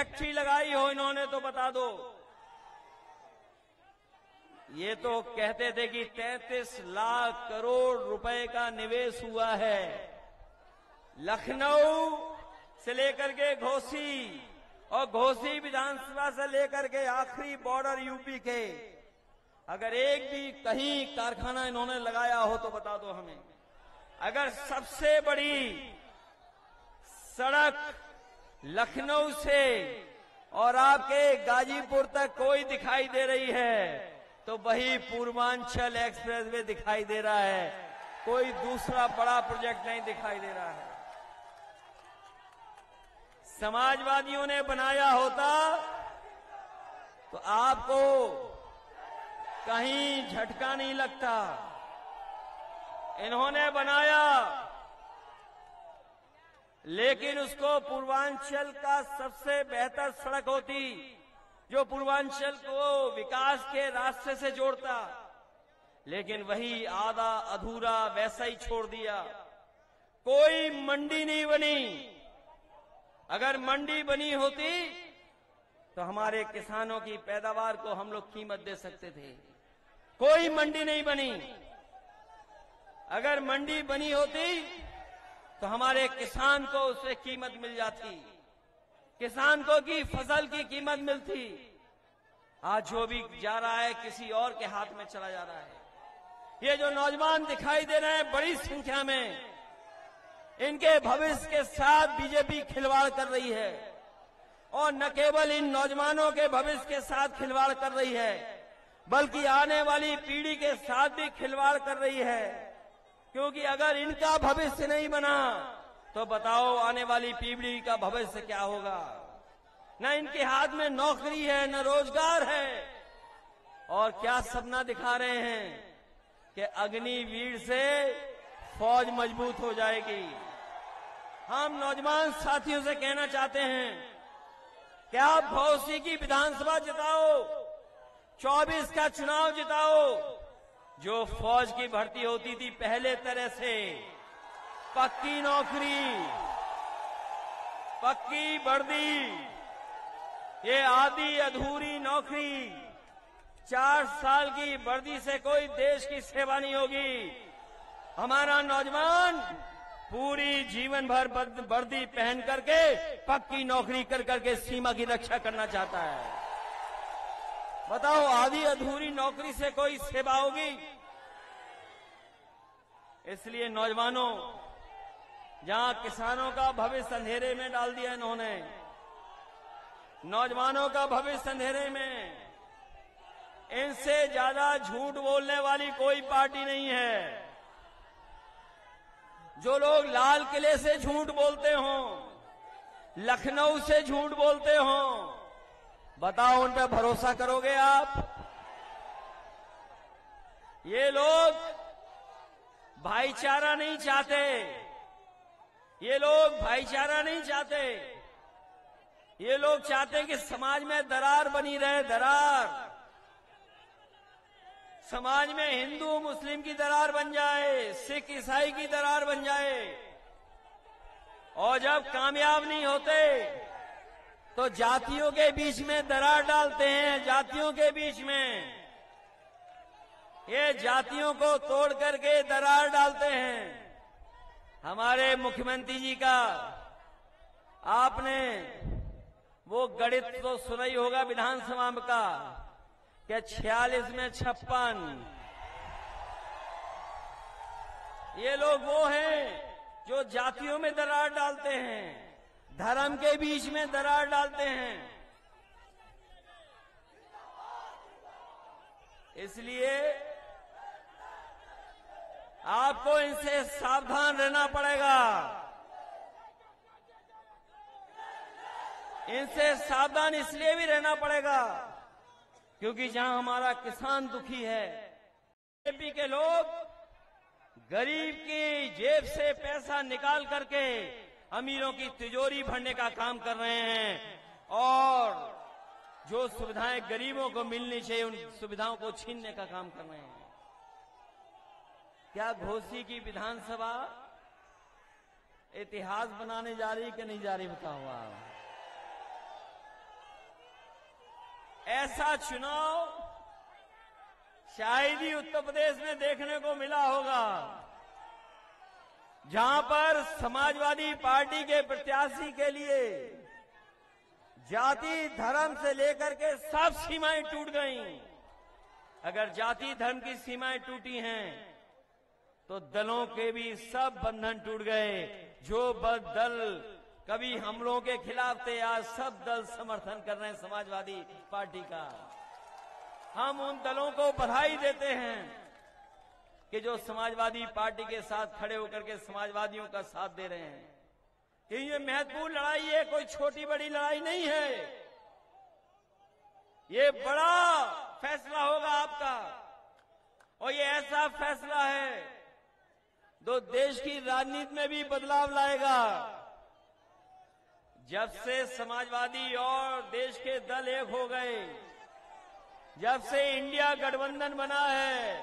Factory लगाई हो इन्होंने तो बता दो। ये तो कहते थे कि 33 लाख करोड़ रुपए का निवेश हुआ है लखनऊ से लेकर के घोसी और घोसी विधानसभा से लेकर के आखिरी बॉर्डर यूपी के। अगर एक भी कहीं कारखाना इन्होंने लगाया हो तो बता दो हमें। अगर सबसे बड़ी सड़क लखनऊ से और आपके गाजीपुर तक कोई दिखाई दे रही है तो वही पूर्वांचल एक्सप्रेसवे दिखाई दे रहा है, कोई दूसरा बड़ा प्रोजेक्ट नहीं दिखाई दे रहा है। समाजवादियों ने बनाया होता तो आपको कहीं झटका नहीं लगता। इन्होंने बनाया लेकिन उसको पूर्वांचल का सबसे बेहतर सड़क होती जो पूर्वांचल को विकास के रास्ते से जोड़ता, लेकिन वही आधा अधूरा वैसा ही छोड़ दिया। कोई मंडी नहीं बनी। अगर मंडी बनी होती तो हमारे किसानों की पैदावार को हम लोग कीमत दे सकते थे। कोई मंडी नहीं बनी। अगर मंडी बनी होती तो हमारे किसान को उससे कीमत मिल जाती, किसान को की फसल की कीमत मिलती। आज जो भी जा रहा है किसी और के हाथ में चला जा रहा है। ये जो नौजवान दिखाई दे रहे हैं बड़ी संख्या में, इनके भविष्य के साथ बीजेपी खिलवाड़ कर रही है और न केवल इन नौजवानों के भविष्य के साथ खिलवाड़ कर रही है बल्कि आने वाली पीढ़ी के साथ भी खिलवाड़ कर रही है। क्योंकि अगर इनका भविष्य नहीं बना तो बताओ आने वाली पीढ़ी का भविष्य क्या होगा। न इनके हाथ में नौकरी है न रोजगार है और क्या सपना दिखा रहे हैं कि अग्निवीर से फौज मजबूत हो जाएगी। हम नौजवान साथियों से कहना चाहते हैं कि आप घोसी की विधानसभा जिताओ, 24 का चुनाव जिताओ। जो फौज की भर्ती होती थी पहले तरह से, पक्की नौकरी, पक्की वर्दी, ये आधी अधूरी नौकरी, 4 साल की वर्दी से कोई देश की सेवा नहीं होगी। हमारा नौजवान पूरी जीवन भर वर्दी पहन करके पक्की नौकरी कर करके सीमा की रक्षा करना चाहता है। बताओ आधी अधूरी नौकरी से कोई सेवा होगी? इसलिए नौजवानों, जहां किसानों का भविष्य अंधेरे में डाल दिया इन्होंने, नौजवानों का भविष्य अंधेरे में, इनसे ज्यादा झूठ बोलने वाली कोई पार्टी नहीं है। जो लोग लाल किले से झूठ बोलते हों, लखनऊ से झूठ बोलते हों, बताओ उन पर भरोसा करोगे आप? ये लोग भाईचारा नहीं चाहते, ये लोग भाईचारा नहीं चाहते। ये लोग चाहते हैं कि समाज में दरार बनी रहे, दरार। समाज में हिंदू मुस्लिम की दरार बन जाए, सिख ईसाई की दरार बन जाए। और जब कामयाब नहीं होते तो जातियों के बीच में दरार डालते हैं, जातियों के बीच में। ये जातियों को तोड़ करके दरार डालते हैं। हमारे मुख्यमंत्री जी का आपने वो गणित तो सुना ही होगा विधानसभा का, क्या 46 में 56। ये लोग वो हैं जो जातियों में दरार डालते हैं, धर्म के बीच में दरार डालते हैं। इसलिए आपको इनसे सावधान रहना पड़ेगा। इनसे सावधान इसलिए भी रहना पड़ेगा क्योंकि जहां हमारा किसान दुखी है, बीजेपी के लोग गरीब की जेब से पैसा निकाल करके अमीरों की तिजोरी भरने का काम कर रहे हैं और जो सुविधाएं गरीबों को मिलनी चाहिए उन सुविधाओं को छीनने का काम कर रहे हैं। क्या घोसी की विधानसभा इतिहास बनाने जा रही कि नहीं जा रही, बताओ आप? ऐसा चुनाव शायद ही उत्तर प्रदेश में देखने को मिला होगा, जहां पर समाजवादी पार्टी के प्रत्याशी के लिए जाति धर्म से लेकर के सब सीमाएं टूट गईं। अगर जाति धर्म की सीमाएं टूटी हैं तो दलों के भी सब बंधन टूट गए। जो दल कभी हमलों के खिलाफ थे, आज सब दल समर्थन कर रहे हैं समाजवादी पार्टी का। हम उन दलों को बधाई देते हैं कि जो समाजवादी पार्टी के साथ खड़े होकर के समाजवादियों का साथ दे रहे हैं। कि ये महत्वपूर्ण लड़ाई है, कोई छोटी बड़ी लड़ाई नहीं है। ये बड़ा फैसला होगा आपका, और ये ऐसा फैसला है जो देश की राजनीति में भी बदलाव लाएगा। जब से समाजवादी और देश के दल एक हो गए, जब से इंडिया गठबंधन बना है,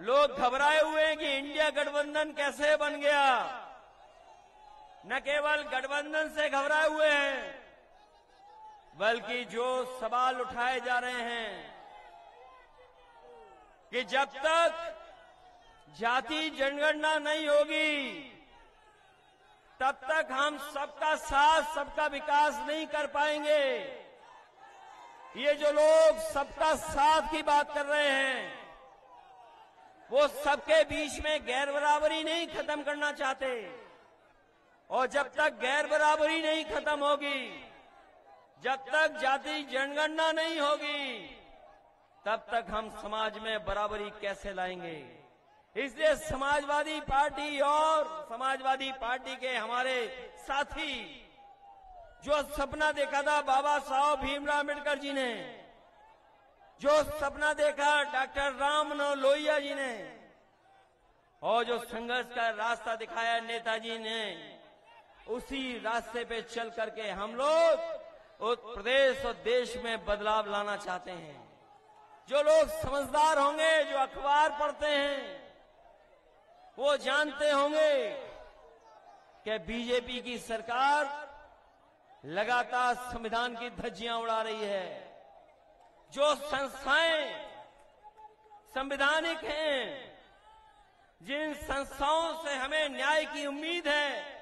लोग घबराए हुए हैं कि इंडिया गठबंधन कैसे बन गया। न केवल गठबंधन से घबराए हुए हैं, बल्कि जो सवाल उठाए जा रहे हैं कि जब तक जाति जनगणना नहीं होगी, तब तक हम सबका साथ सबका विकास नहीं कर पाएंगे। ये जो लोग सबका साथ की बात कर रहे हैं, वो सबके बीच में गैर बराबरी नहीं खत्म करना चाहते। और जब तक गैर बराबरी नहीं खत्म होगी, जब तक जाति जनगणना नहीं होगी, तब तक हम समाज में बराबरी कैसे लाएंगे। इसलिए समाजवादी पार्टी और समाजवादी पार्टी के हमारे साथी जो सपना देखा था बाबा साहब भीमराव अम्बेडकर जी ने, जो सपना देखा डॉक्टर राम मनोहर लोहिया जी ने, और जो संघर्ष का रास्ता दिखाया नेताजी ने, उसी रास्ते पे चल करके हम लोग उत्तर प्रदेश और देश में बदलाव लाना चाहते हैं। जो लोग समझदार होंगे, जो अखबार पढ़ते हैं, वो जानते होंगे कि बीजेपी की सरकार लगातार संविधान की धज्जियां उड़ा रही है। जो संस्थाएं संवैधानिक हैं, जिन संस्थाओं से हमें न्याय की उम्मीद है,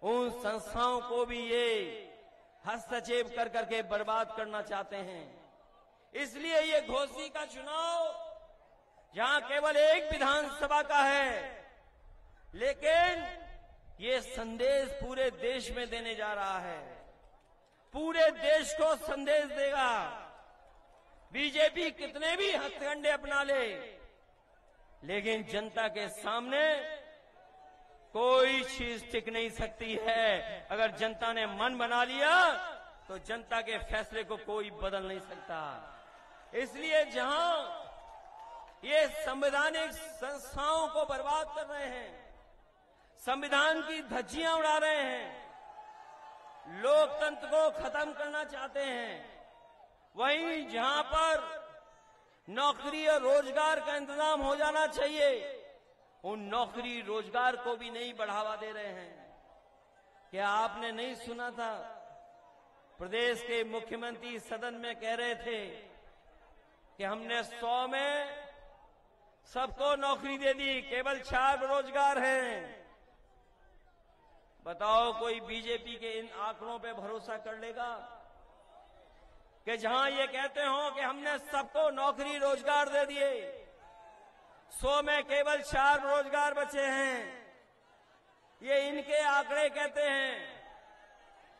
उन संस्थाओं को भी ये हस्तक्षेप कर करके बर्बाद करना चाहते हैं। इसलिए ये घोसी का चुनाव जहां केवल एक विधानसभा का है, लेकिन ये संदेश पूरे देश में देने जा रहा है। पूरे देश को संदेश देगा। बीजेपी कितने भी हथकंडे अपना ले, लेकिन जनता के सामने कोई चीज टिक नहीं सकती है। अगर जनता ने मन बना लिया तो जनता के फैसले को कोई बदल नहीं सकता। इसलिए जहां ये संवैधानिक संस्थाओं को बर्बाद कर रहे हैं, संविधान की धज्जियां उड़ा रहे हैं, लोकतंत्र को खत्म करना चाहते हैं, वहीं जहां पर नौकरी और रोजगार का इंतजाम हो जाना चाहिए, उन नौकरी रोजगार को भी नहीं बढ़ावा दे रहे हैं। क्या आपने नहीं सुना था, प्रदेश के मुख्यमंत्री सदन में कह रहे थे कि हमने 100 में सबको नौकरी दे दी, केवल 4 बेरोजगार हैं। बताओ कोई बीजेपी के इन आंकड़ों पे भरोसा कर लेगा कि जहां ये कहते हो कि हमने सबको नौकरी रोजगार दे दिए, 100 में केवल 4 बेरोजगार बचे हैं। ये इनके आंकड़े कहते हैं।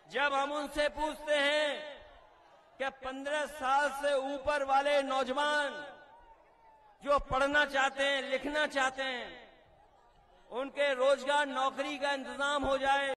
जब हम उनसे पूछते हैं कि 15 साल से ऊपर वाले नौजवान जो पढ़ना चाहते हैं, लिखना चाहते हैं, उनके रोजगार नौकरी का इंतजाम हो जाए,